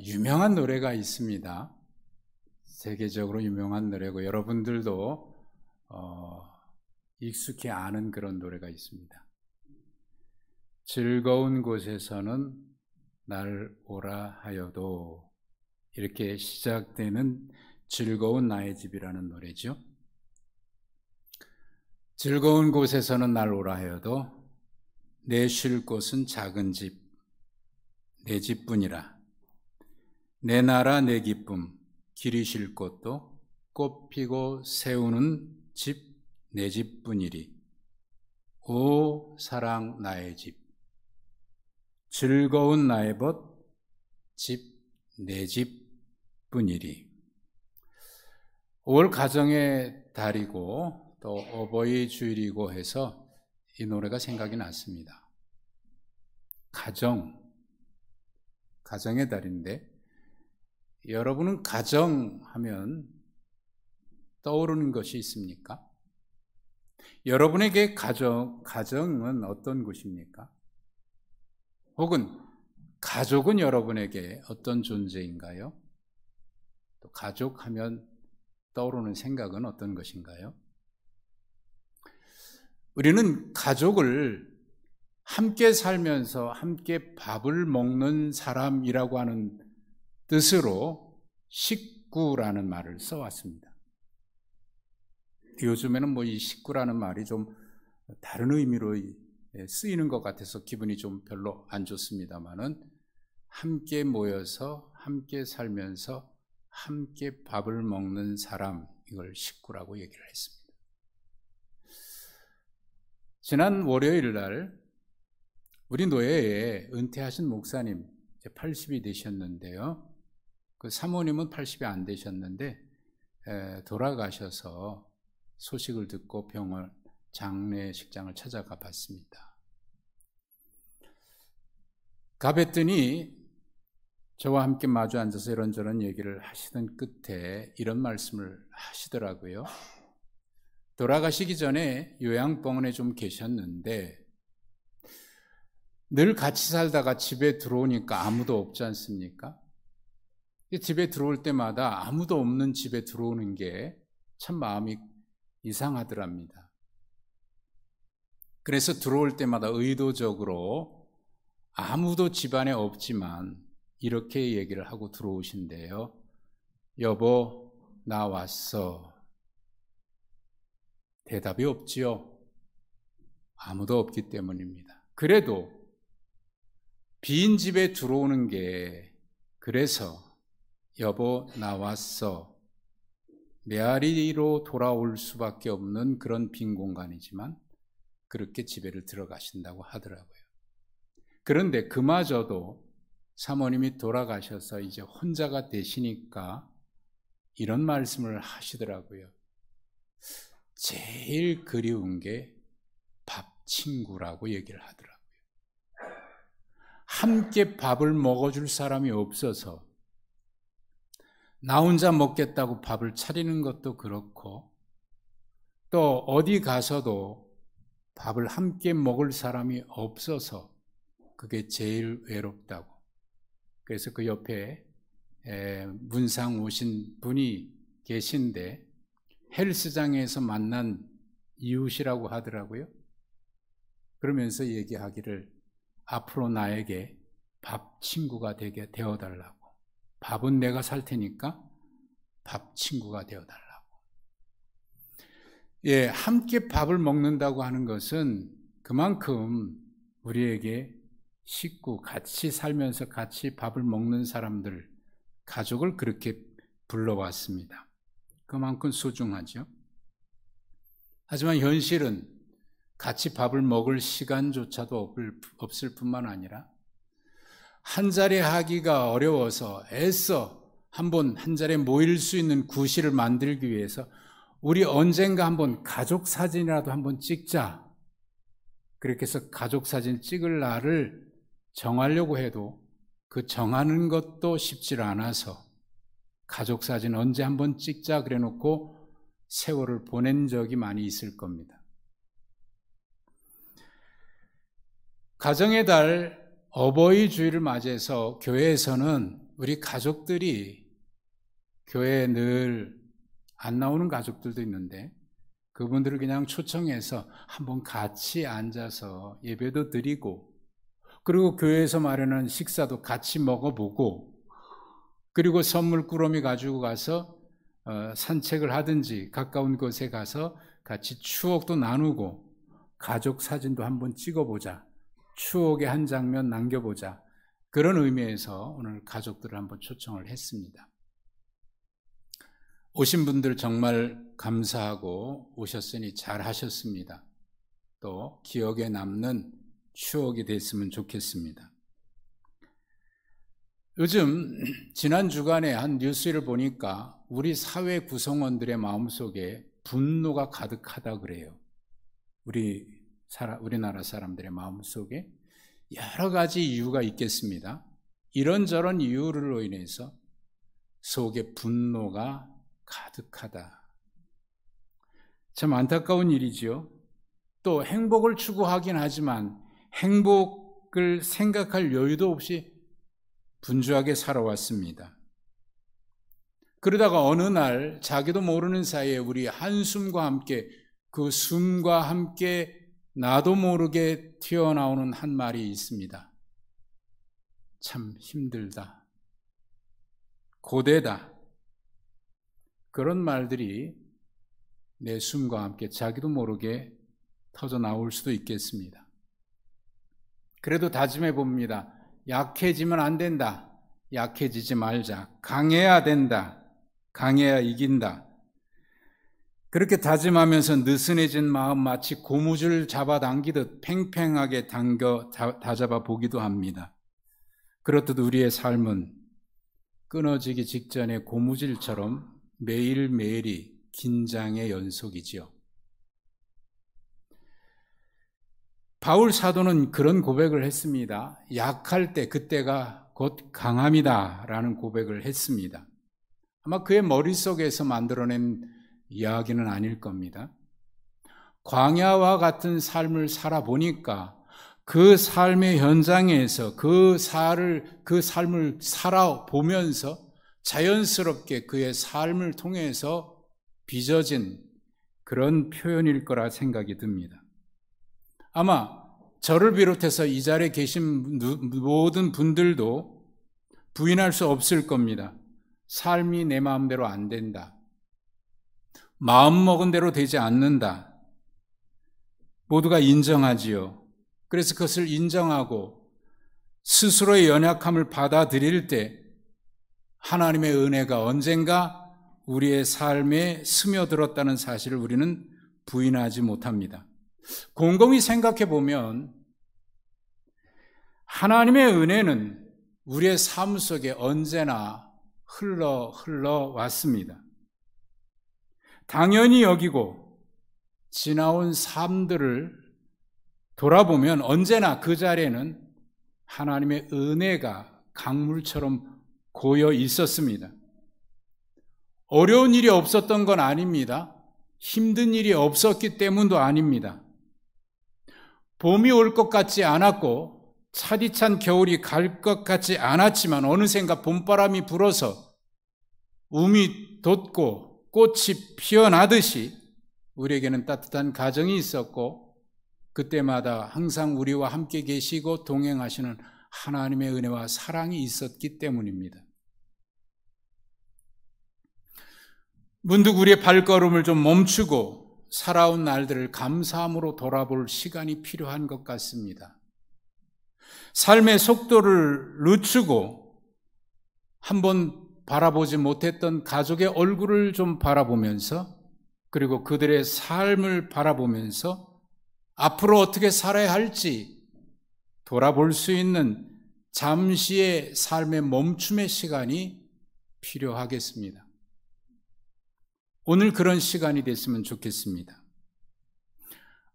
유명한 노래가 있습니다. 세계적으로 유명한 노래고 여러분들도 익숙히 아는 그런 노래가 있습니다. 즐거운 곳에서는 날 오라 하여도, 이렇게 시작되는 즐거운 나의 집이라는 노래죠. 즐거운 곳에서는 날 오라 하여도 내 쉴 곳은 작은 집, 내 집뿐이라. 내 나라 내 기쁨, 길이 쉴 곳도 꽃 피고 세우는 집, 내 집뿐이리. 오 사랑 나의 집, 즐거운 나의 벗, 집, 내 집뿐이리. 5월 가정의 달이고 또 어버이 주일이고 해서 이 노래가 생각이 났습니다. 가정의 달인데, 여러분은 가정하면 떠오르는 것이 있습니까? 여러분에게 가정은 어떤 곳입니까? 혹은 가족은 여러분에게 어떤 존재인가요? 또 가족하면 떠오르는 생각은 어떤 것인가요? 우리는 가족을 함께 살면서 함께 밥을 먹는 사람이라고 하는 뜻으로 식구라는 말을 써왔습니다. 요즘에는 이 식구라는 말이 좀 다른 의미로 쓰이는 것 같아서 기분이 좀 별로 안 좋습니다만은, 함께 모여서 함께 살면서 함께 밥을 먹는 사람, 이걸 식구라고 얘기를 했습니다. 지난 월요일 날 우리 노예에 은퇴하신 목사님, 이제 80이 되셨는데요. 그 사모님은 80이 안 되셨는데 돌아가셔서 소식을 듣고 병원 장례식장을 찾아가 봤습니다. 가뵀더니 저와 함께 마주 앉아서 이런저런 얘기를 하시던 끝에 이런 말씀을 하시더라고요. 돌아가시기 전에 요양병원에 좀 계셨는데 늘 같이 살다가 집에 들어오니까 아무도 없지 않습니까? 집에 들어올 때마다 아무도 없는 집에 들어오는 게 참 마음이 이상하더랍니다. 그래서 들어올 때마다 의도적으로 아무도 집안에 없지만 이렇게 얘기를 하고 들어오신대요. 여보, 나 왔어. 대답이 없지요. 아무도 없기 때문입니다. 그래도 빈 집에 들어오는 게, 그래서 여보, 나 왔어. 메아리로 돌아올 수밖에 없는 그런 빈 공간이지만 그렇게 집에를 들어가신다고 하더라고요. 그런데 그마저도 사모님이 돌아가셔서 이제 혼자가 되시니까 이런 말씀을 하시더라고요. 제일 그리운 게 밥 친구라고 얘기를 하더라고요. 함께 밥을 먹어줄 사람이 없어서 나 혼자 먹겠다고 밥을 차리는 것도 그렇고, 또 어디 가서도 밥을 함께 먹을 사람이 없어서 그게 제일 외롭다고. 그래서 그 옆에 문상 오신 분이 계신데 헬스장에서 만난 이웃이라고 하더라고요. 그러면서 얘기하기를 앞으로 나에게 밥 친구가 되게 되어달라고. 밥은 내가 살 테니까 밥 친구가 되어달라고. 함께 밥을 먹는다고 하는 것은 그만큼 우리에게 식구, 같이 살면서 같이 밥을 먹는 사람들, 가족을 그렇게 불러왔습니다. 그만큼 소중하죠. 하지만 현실은 같이 밥을 먹을 시간조차도 없을 뿐만 아니라 한 자리에 하기가 어려워서 애써 한 자리에 모일 수 있는 구실을 만들기 위해서 우리 언젠가 한번 가족 사진이라도 한번 찍자. 그렇게 해서 가족 사진 찍을 날을 정하려고 해도 그 정하는 것도 쉽지 않아서 가족 사진 언제 한번 찍자 그래 놓고 세월을 보낸 적이 많이 있을 겁니다. 가정의 달 어버이 주일을 맞이해서 교회에서는 우리 가족들이 교회에 늘 안 나오는 가족들도 있는데 그분들을 그냥 초청해서 한번 같이 앉아서 예배도 드리고 그리고 교회에서 마련한 식사도 같이 먹어보고 그리고 선물 꾸러미 가지고 가서 산책을 하든지 가까운 곳에 가서 같이 추억도 나누고 가족 사진도 한번 찍어보자. 추억의 한 장면 남겨보자. 그런 의미에서 오늘 가족들을 한번 초청을 했습니다. 오신 분들 정말 감사하고 오셨으니 잘 하셨습니다. 또 기억에 남는 추억이 됐으면 좋겠습니다. 요즘 지난 주간에 한 뉴스를 보니까 우리 사회 구성원들의 마음속에 분노가 가득하다 그래요. 우리나라 사람들의 마음속에 여러 가지 이유가 있겠습니다. 이런저런 이유로 인해서 속에 분노가 가득하다. 참 안타까운 일이지요. 또 행복을 추구하긴 하지만 행복을 생각할 여유도 없이 분주하게 살아왔습니다. 그러다가 어느 날 자기도 모르는 사이에 우리 한숨과 함께 그 숨과 함께 나도 모르게 튀어나오는 한 말이 있습니다. 참 힘들다. 고되다. 그런 말들이 내 숨과 함께 자기도 모르게 터져 나올 수도 있겠습니다. 그래도 다짐해 봅니다. 약해지면 안 된다. 약해지지 말자. 강해야 된다. 강해야 이긴다. 그렇게 다짐하면서 느슨해진 마음 마치 고무줄 잡아당기듯 팽팽하게 다잡아 보기도 합니다. 그렇듯 우리의 삶은 끊어지기 직전의 고무줄처럼 매일매일이 긴장의 연속이지요. 바울 사도는 그런 고백을 했습니다. 약할 때 그때가 곧 강함이다 라는 고백을 했습니다. 아마 그의 머릿속에서 만들어낸 이야기는 아닐 겁니다. 광야와 같은 삶을 살아보니까 그 삶의 현장에서 그 삶을 살아보면서 자연스럽게 그의 삶을 통해서 빚어진 그런 표현일 거라 생각이 듭니다. 아마 저를 비롯해서 이 자리에 계신 모든 분들도 부인할 수 없을 겁니다. 삶이 내 마음대로 안 된다. 마음먹은 대로 되지 않는다. 모두가 인정하지요. 그래서 그것을 인정하고 스스로의 연약함을 받아들일 때 하나님의 은혜가 언젠가 우리의 삶에 스며들었다는 사실을 우리는 부인하지 못합니다. 곰곰이 생각해 보면 하나님의 은혜는 우리의 삶 속에 언제나 흘러왔습니다. 당연히 여기고 지나온 삶들을 돌아보면 언제나 그 자리에는 하나님의 은혜가 강물처럼 고여 있었습니다. 어려운 일이 없었던 건 아닙니다. 힘든 일이 없었기 때문도 아닙니다. 봄이 올 것 같지 않았고 차디찬 겨울이 갈 것 같지 않았지만 어느샌가 봄바람이 불어서 움이 돋고 꽃이 피어나듯이 우리에게는 따뜻한 가정이 있었고 그때마다 항상 우리와 함께 계시고 동행하시는 하나님의 은혜와 사랑이 있었기 때문입니다. 문득 우리의 발걸음을 좀 멈추고 살아온 날들을 감사함으로 돌아볼 시간이 필요한 것 같습니다. 삶의 속도를 늦추고 한번 바라보지 못했던 가족의 얼굴을 좀 바라보면서 그리고 그들의 삶을 바라보면서 앞으로 어떻게 살아야 할지 돌아볼 수 있는 잠시의 삶의 멈춤의 시간이 필요하겠습니다. 오늘 그런 시간이 됐으면 좋겠습니다.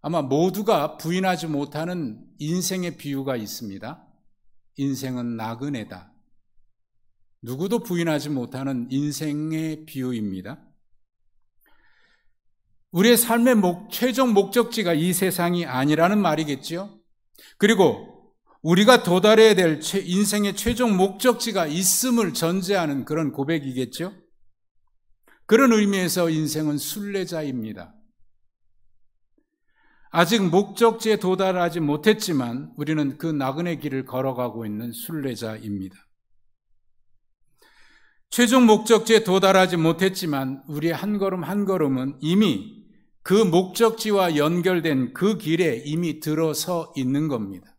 아마 모두가 부인하지 못하는 인생의 비유가 있습니다. 인생은 나그네다. 누구도 부인하지 못하는 인생의 비유입니다. 우리의 삶의 최종 목적지가 이 세상이 아니라는 말이겠죠. 그리고 우리가 도달해야 될 인생의 최종 목적지가 있음을 전제하는 그런 고백이겠죠? 그런 의미에서 인생은 순례자입니다. 아직 목적지에 도달하지 못했지만 우리는 그 나그네 길을 걸어가고 있는 순례자입니다. 최종 목적지에 도달하지 못했지만 우리의 한 걸음 한 걸음은 이미 그 목적지와 연결된 그 길에 이미 들어서 있는 겁니다.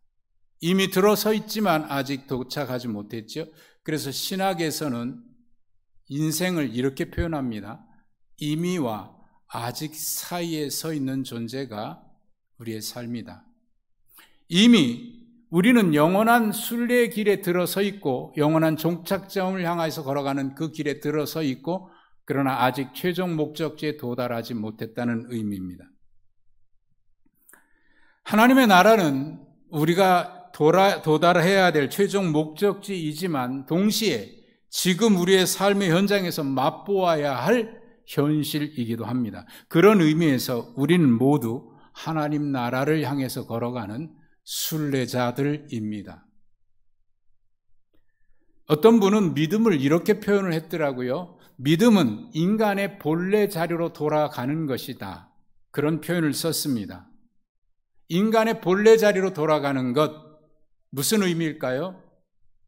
이미 들어서 있지만 아직 도착하지 못했죠. 그래서 신학에서는 인생을 이렇게 표현합니다. 이미와 아직 사이에 서 있는 존재가 우리의 삶이다. 이미 우리는 영원한 순례의 길에 들어서 있고 영원한 종착점을 향해서 걸어가는 그 길에 들어서 있고 그러나 아직 최종 목적지에 도달하지 못했다는 의미입니다. 하나님의 나라는 우리가 도달해야 될 최종 목적지이지만 동시에 지금 우리의 삶의 현장에서 맛보아야 할 현실이기도 합니다. 그런 의미에서 우리는 모두 하나님 나라를 향해서 걸어가는 순례자들입니다. 어떤 분은 믿음을 이렇게 표현을 했더라고요. 믿음은 인간의 본래 자리로 돌아가는 것이다. 그런 표현을 썼습니다. 인간의 본래 자리로 돌아가는 것, 무슨 의미일까요?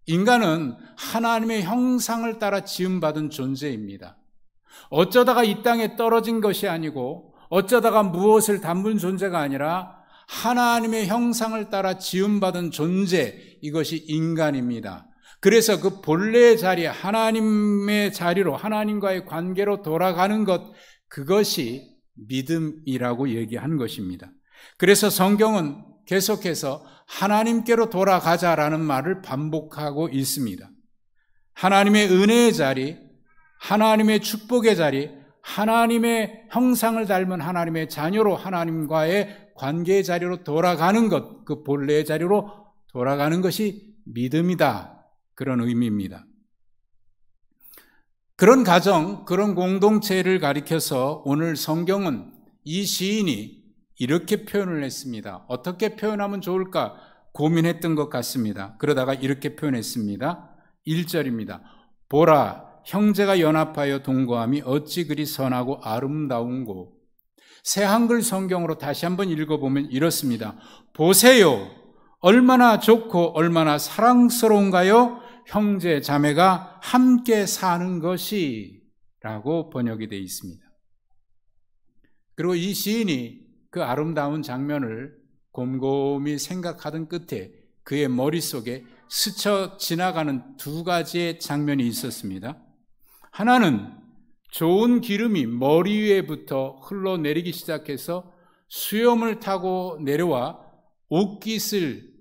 인간은 하나님의 형상을 따라 지음받은 존재입니다. 어쩌다가 이 땅에 떨어진 것이 아니고 어쩌다가 무엇을 담은 존재가 아니라 하나님의 형상을 따라 지음받은 존재, 이것이 인간입니다. 그래서 그 본래의 자리, 하나님의 자리로, 하나님과의 관계로 돌아가는 것, 그것이 믿음이라고 얘기한 것입니다. 그래서 성경은 계속해서 하나님께로 돌아가자라는 말을 반복하고 있습니다. 하나님의 은혜의 자리, 하나님의 축복의 자리, 하나님의 형상을 닮은 하나님의 자녀로 하나님과의 관계의 자리로 돌아가는 것, 그 본래의 자리로 돌아가는 것이 믿음이다. 그런 의미입니다. 그런 가정, 그런 공동체를 가리켜서 오늘 성경은 이 시인이 이렇게 표현을 했습니다. 어떻게 표현하면 좋을까 고민했던 것 같습니다. 그러다가 이렇게 표현했습니다. 1절입니다. 보라, 형제가 연합하여 동거함이 어찌 그리 선하고 아름다운고. 새 한글 성경으로 다시 한번 읽어보면 이렇습니다. 보세요, 얼마나 좋고 얼마나 사랑스러운가요? 형제 자매가 함께 사는 것이 라고 번역이 되어 있습니다. 그리고 이 시인이 그 아름다운 장면을 곰곰이 생각하던 끝에 그의 머릿속에 스쳐 지나가는 두 가지의 장면이 있었습니다. 하나는 좋은 기름이 머리 위에부터 흘러내리기 시작해서 수염을 타고 내려와 옷깃을,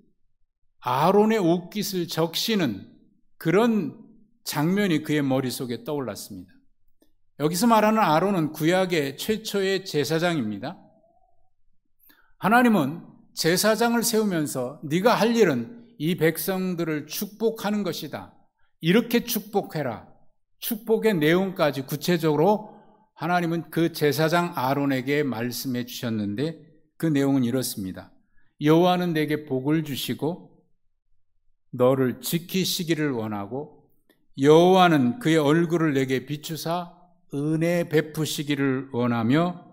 아론의 옷깃을 적시는 그런 장면이 그의 머릿속에 떠올랐습니다. 여기서 말하는 아론은 구약의 최초의 제사장입니다. 하나님은 제사장을 세우면서 네가 할 일은 이 백성들을 축복하는 것이다. 이렇게 축복해라. 축복의 내용까지 구체적으로 하나님은 그 제사장 아론에게 말씀해 주셨는데 그 내용은 이렇습니다. 여호와는 내게 복을 주시고 너를 지키시기를 원하고 여호와는 그의 얼굴을 내게 비추사 은혜 베푸시기를 원하며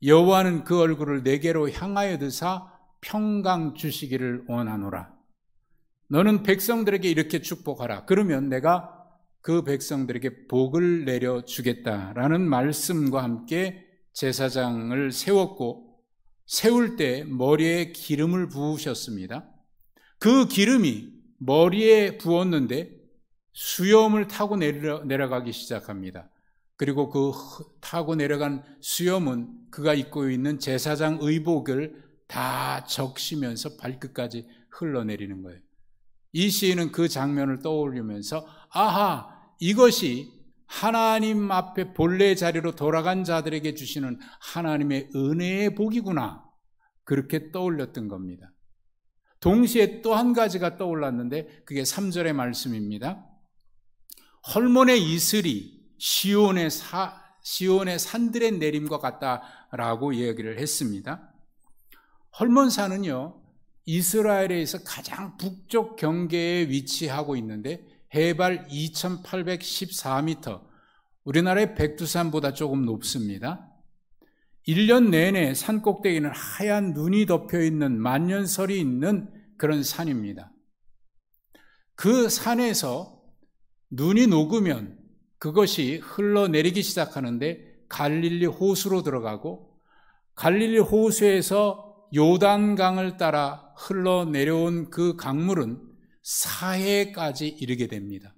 여호와는 그 얼굴을 내게로 향하여 드사 평강 주시기를 원하노라. 너는 백성들에게 이렇게 축복하라. 그러면 내가 그 백성들에게 복을 내려주겠다라는 말씀과 함께 제사장을 세웠고 세울 때 머리에 기름을 부으셨습니다. 그 기름이 머리에 부었는데 수염을 타고 내려가기 시작합니다. 그리고 그 타고 내려간 수염은 그가 입고 있는 제사장 의복을 다 적시면서 발끝까지 흘러내리는 거예요. 이 시인은 그 장면을 떠올리면서 아하, 이것이 하나님 앞에 본래 자리로 돌아간 자들에게 주시는 하나님의 은혜의 복이구나. 그렇게 떠올렸던 겁니다. 동시에 또 한 가지가 떠올랐는데 그게 3절의 말씀입니다. 헐몬의 이슬이 시온의 산들의 내림과 같다라고 얘기를 했습니다. 헐몬산은요, 이스라엘에서 가장 북쪽 경계에 위치하고 있는데 해발 2814m, 우리나라의 백두산보다 조금 높습니다. 1년 내내 산 꼭대기는 하얀 눈이 덮여있는 만년설이 있는 그런 산입니다. 그 산에서 눈이 녹으면 그것이 흘러내리기 시작하는데 갈릴리 호수로 들어가고, 갈릴리 호수에서 요단강을 따라 흘러내려온 그 강물은 사해까지 이르게 됩니다.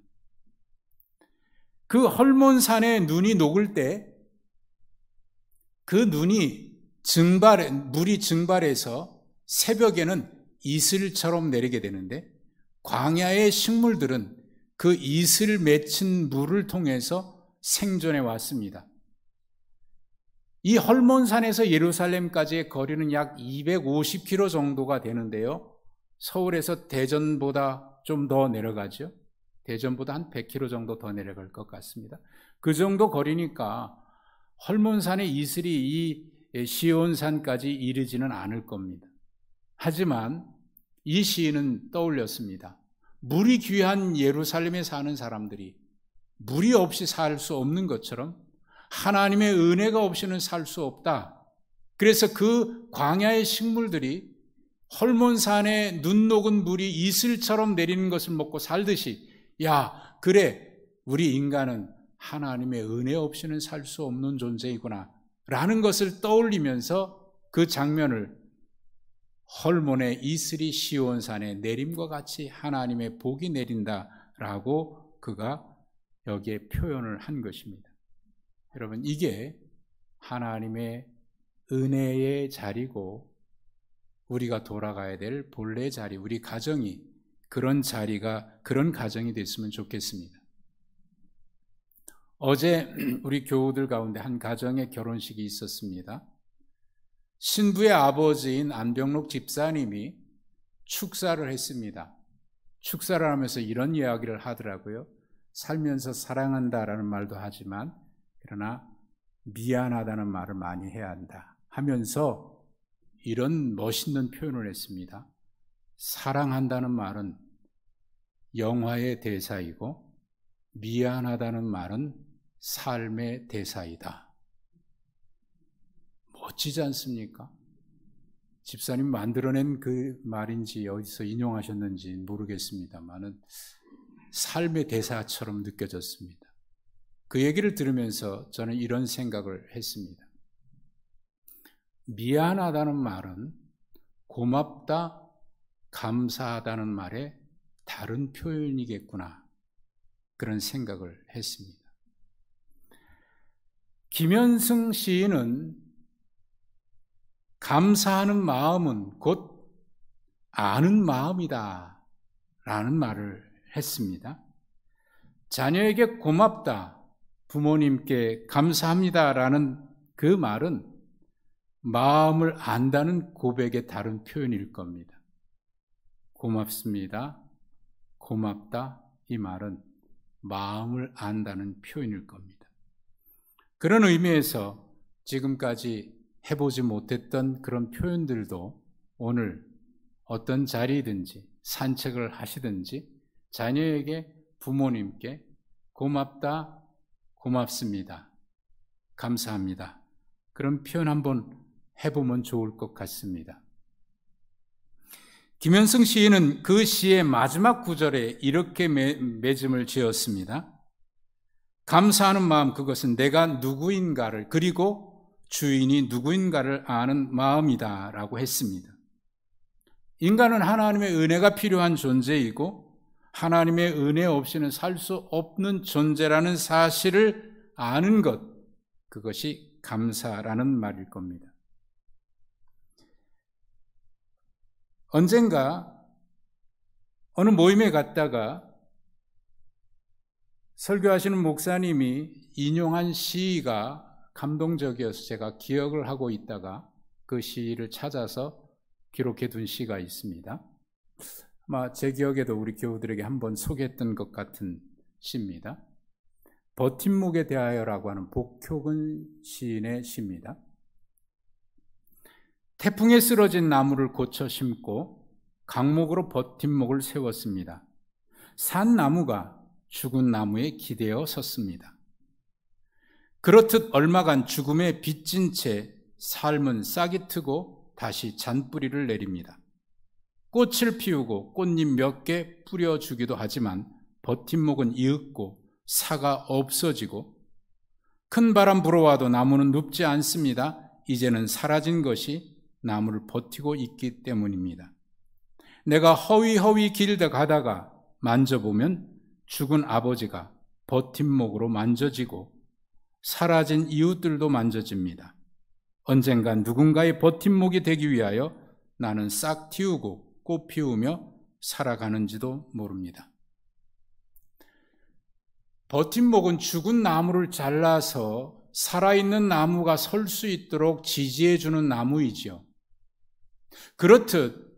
그 헐몬산에 눈이 녹을 때 그 눈이 물이 증발해서 새벽에는 이슬처럼 내리게 되는데, 광야의 식물들은 그 이슬 맺힌 물을 통해서 생존해 왔습니다. 이 헐몬산에서 예루살렘까지의 거리는 약 250km 정도가 되는데요, 서울에서 대전보다 좀 더 내려가죠. 대전보다 한 100km 정도 더 내려갈 것 같습니다. 그 정도 거리니까 헐몬산의 이슬이 이 시온산까지 이르지는 않을 겁니다. 하지만 이 시인은 떠올렸습니다. 물이 귀한 예루살렘에 사는 사람들이 물이 없이 살 수 없는 것처럼 하나님의 은혜가 없이는 살 수 없다. 그래서 그 광야의 식물들이 헐몬산에 눈 녹은 물이 이슬처럼 내리는 것을 먹고 살듯이, 야, 그래, 우리 인간은 하나님의 은혜 없이는 살 수 없는 존재이구나 라는 것을 떠올리면서 그 장면을 헐몬의 이슬이 시온산에 내림과 같이 하나님의 복이 내린다라고 그가 여기에 표현을 한 것입니다. 여러분, 이게 하나님의 은혜의 자리고 우리가 돌아가야 될 본래 자리, 우리 가정이 그런 가정이 됐으면 좋겠습니다. 어제 우리 교우들 가운데 한 가정의 결혼식이 있었습니다. 신부의 아버지인 안병록 집사님이 축사를 했습니다. 축사를 하면서 이런 이야기를 하더라고요. 살면서 사랑한다라는 말도 하지만 그러나 미안하다는 말을 많이 해야 한다 하면서 이런 멋있는 표현을 했습니다. 사랑한다는 말은 영화의 대사이고 미안하다는 말은 삶의 대사이다. 멋지지 않습니까? 집사님 만들어낸 그 말인지 어디서 인용하셨는지 모르겠습니다만은 삶의 대사처럼 느껴졌습니다. 그 얘기를 들으면서 저는 이런 생각을 했습니다. 미안하다는 말은 고맙다, 감사하다는 말의 다른 표현이겠구나, 그런 생각을 했습니다. 김현승 시인은 감사하는 마음은 곧 아는 마음이다 라는 말을 했습니다. 자녀에게 고맙다, 부모님께 감사합니다 라는 그 말은 마음을 안다는 고백의 다른 표현일 겁니다. 고맙습니다, 고맙다, 이 말은 마음을 안다는 표현일 겁니다. 그런 의미에서 지금까지 해보지 못했던 그런 표현들도 오늘 어떤 자리든지 산책을 하시든지 자녀에게, 부모님께 고맙다, 고맙습니다, 감사합니다, 그런 표현 한번 해보면 좋을 것 같습니다. 김현승 시인은 그 시의 마지막 구절에 이렇게 맺음을 지었습니다. 감사하는 마음, 그것은 내가 누구인가를, 그리고 주인이 누구인가를 아는 마음이다 라고 했습니다. 인간은 하나님의 은혜가 필요한 존재이고 하나님의 은혜 없이는 살 수 없는 존재라는 사실을 아는 것, 그것이 감사라는 말일 겁니다. 언젠가 어느 모임에 갔다가 설교하시는 목사님이 인용한 시가 감동적이어서 제가 기억을 하고 있다가 그 시를 찾아서 기록해 둔 시가 있습니다. 아마 제 기억에도 우리 교우들에게 한번 소개했던 것 같은 시입니다. 버팀목에 대하여라고 하는 복효근 시인의 시입니다. 태풍에 쓰러진 나무를 고쳐 심고 강목으로 버팀목을 세웠습니다. 산 나무가 죽은 나무에 기대어 섰습니다. 그렇듯 얼마간 죽음에 빚진 채 삶은 싹이 트고 다시 잔뿌리를 내립니다. 꽃을 피우고 꽃잎 몇 개 뿌려주기도 하지만 버팀목은 이윽고 사가 없어지고 큰 바람 불어와도 나무는 눕지 않습니다. 이제는 사라진 것이 나무를 버티고 있기 때문입니다. 내가 허위허위 길다 가다가 만져보면 죽은 아버지가 버팀목으로 만져지고 사라진 이웃들도 만져집니다. 언젠간 누군가의 버팀목이 되기 위하여 나는 싹 틔우고 꽃 피우며 살아가는지도 모릅니다. 버팀목은 죽은 나무를 잘라서 살아있는 나무가 설 수 있도록 지지해주는 나무이지요. 그렇듯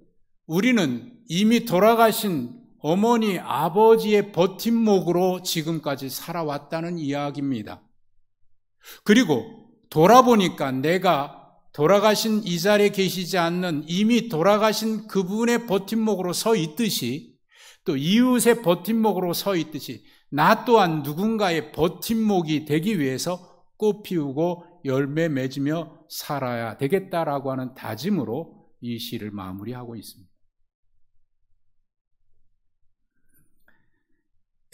우리는 이미 돌아가신 어머니, 아버지의 버팀목으로 지금까지 살아왔다는 이야기입니다. 그리고 돌아보니까 내가 돌아가신 이 자리에 계시지 않는 이미 돌아가신 그분의 버팀목으로 서 있듯이 또 이웃의 버팀목으로 서 있듯이 나 또한 누군가의 버팀목이 되기 위해서 꽃 피우고 열매 맺으며 살아야 되겠다라고 하는 다짐으로 이 시를 마무리하고 있습니다.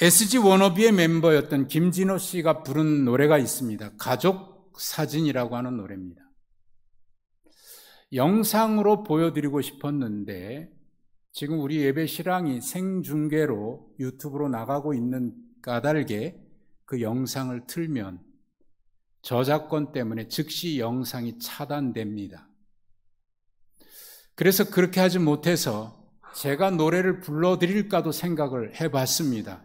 SG 워너비의 멤버였던 김진호 씨가 부른 노래가 있습니다. 가족 사진이라고 하는 노래입니다. 영상으로 보여드리고 싶었는데 지금 우리 예배 실황이 생중계로 유튜브로 나가고 있는 까닭에 그 영상을 틀면 저작권 때문에 즉시 영상이 차단됩니다. 그래서 그렇게 하지 못해서 제가 노래를 불러드릴까도 생각을 해봤습니다.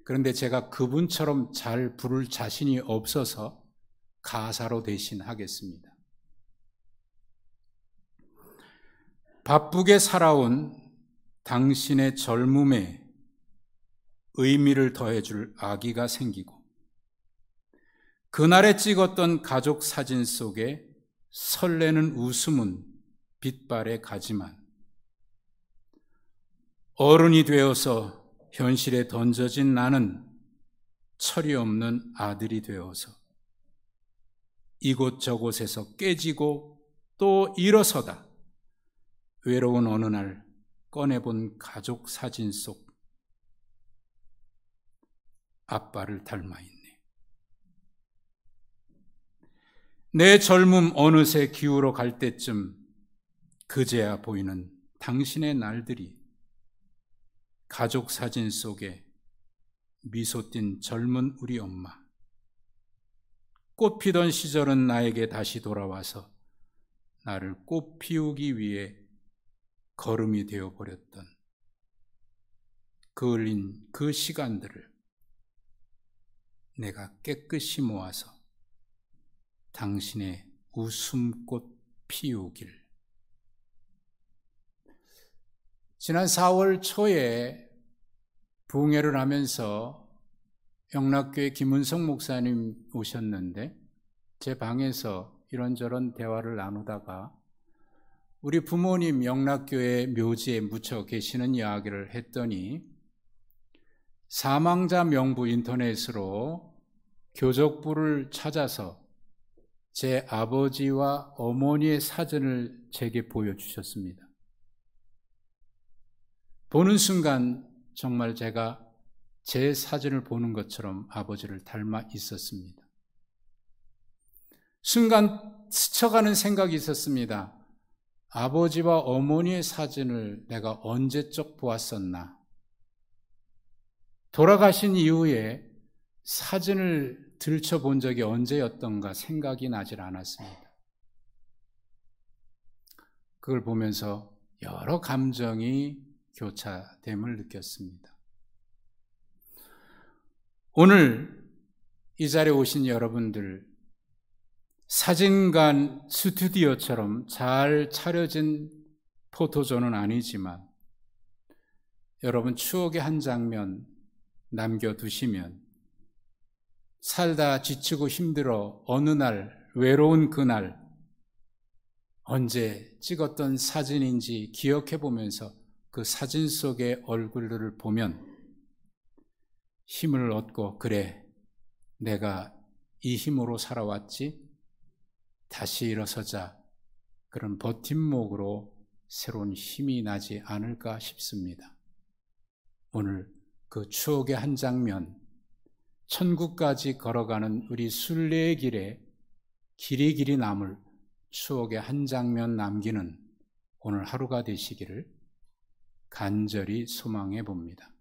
그런데 제가 그분처럼 잘 부를 자신이 없어서 가사로 대신 하겠습니다. 바쁘게 살아온 당신의 젊음에 의미를 더해줄 아기가 생기고 그날에 찍었던 가족 사진 속에 설레는 웃음은 빛발에 가지만 어른이 되어서 현실에 던져진 나는 철이 없는 아들이 되어서 이곳저곳에서 깨지고 또 일어서다 외로운 어느 날 꺼내본 가족 사진 속 아빠를 닮아있네. 내 젊음 어느새 기울어 갈 때쯤 그제야 보이는 당신의 날들이 가족 사진 속에 미소 띈 젊은 우리 엄마. 꽃 피던 시절은 나에게 다시 돌아와서 나를 꽃 피우기 위해 걸음이 되어버렸던 그을린 그 시간들을 내가 깨끗이 모아서 당신의 웃음꽃 피우길. 지난 4월 초에 부흥회를 하면서 영락교회 김은성 목사님 오셨는데 제 방에서 이런저런 대화를 나누다가 우리 부모님 영락교회 묘지에 묻혀 계시는 이야기를 했더니 사망자 명부 인터넷으로 교적부를 찾아서 제 아버지와 어머니의 사진을 제게 보여주셨습니다. 보는 순간 정말 제가 제 사진을 보는 것처럼 아버지를 닮아 있었습니다. 순간 스쳐가는 생각이 있었습니다. 아버지와 어머니의 사진을 내가 언제적 보았었나? 돌아가신 이후에 사진을 들춰본 적이 언제였던가 생각이 나질 않았습니다. 그걸 보면서 여러 감정이 교차됨을 느꼈습니다. 오늘 이 자리에 오신 여러분들, 사진관 스튜디오처럼 잘 차려진 포토존은 아니지만 여러분 추억의 한 장면 남겨두시면 살다 지치고 힘들어 어느 날 외로운 그날 언제 찍었던 사진인지 기억해 보면서 그 사진 속의 얼굴들을 보면 힘을 얻고, 그래, 내가 이 힘으로 살아왔지, 다시 일어서자, 그런 버팀목으로 새로운 힘이 나지 않을까 싶습니다. 오늘 그 추억의 한 장면, 천국까지 걸어가는 우리 순례의 길에 길이 남을 추억의 한 장면 남기는 오늘 하루가 되시기를 간절히 소망해 봅니다.